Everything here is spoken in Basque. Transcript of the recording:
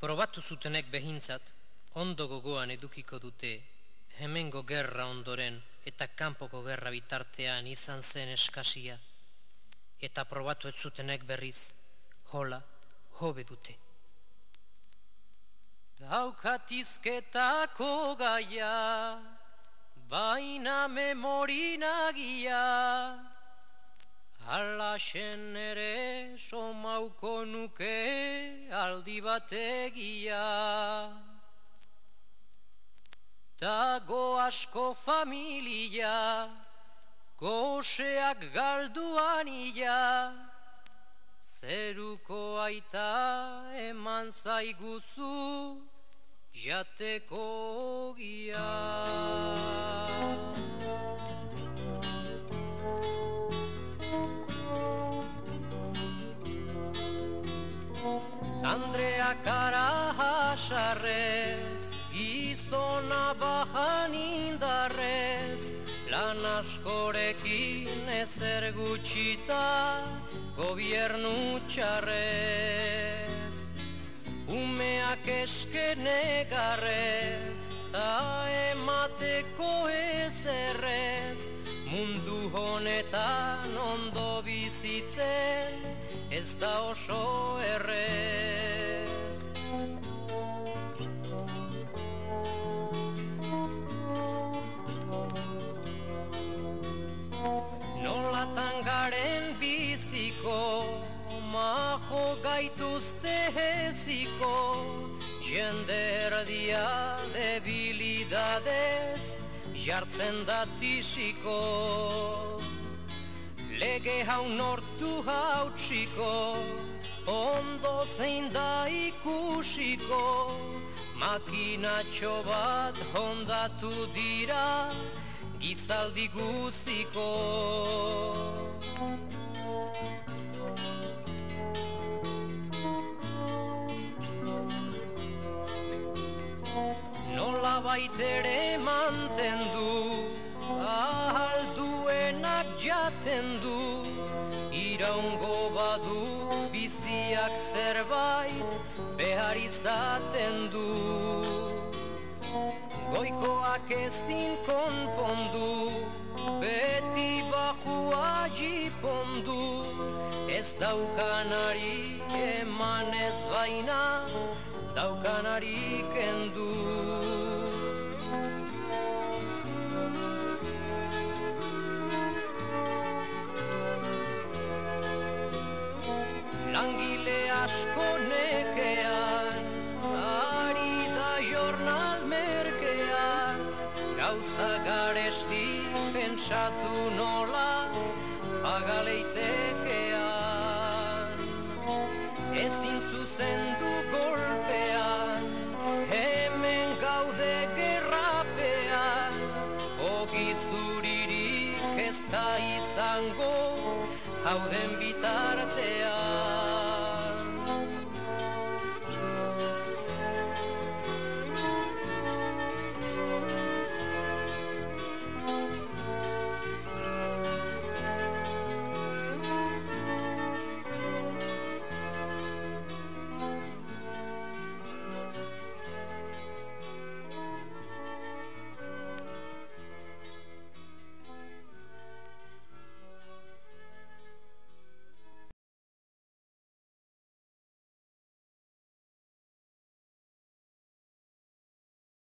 Probatu zutenek behintzat, ondo gogoan edukiko dute, hemengo gerra ondoren eta kanpoko gerra bitartean izan zen eskasia, eta probatu ez zutenek berriz, hola, hobe dute. Daukatizketako gaia, baina memorinagia, alaxen ere somauko nuke aldi bategia. Dago asko familia, goseak galduan ia, zeruko aita eman zaiguzu jateko gia. Andrea kara hasarrez, gizona bajan indarrez, lan askorekin ezer gutxita gobiernu txarrez. Umeak eskene garrez, ta emateko ezerrez, mundu honetan ondo bizitzen ez da oso errez. Nolatan garen biziko, majo gaituzte heziko, jende erdia debilidadez jartzen da tisiko. Lege hau nortu hautsiko, ondo zein da ikusiko, makinatxo bat hondatu dira gizaldi guztiko. Nola baitere mantendu, ahal duenak jaten du, iraungo badu biziak zerbait behar izaten du. Goikoak ezin konpondu, beti bajua jipondu, ez daukanari emanez baina, daukanari kendu. Langile asko nekean, ari da jornal merkean, gauza garesti pentsatu nola pagaleitekean. Ezin zuzendu golpean, hemen gaude gerrapean, ogi zuririk ez da izango hauden bitartean.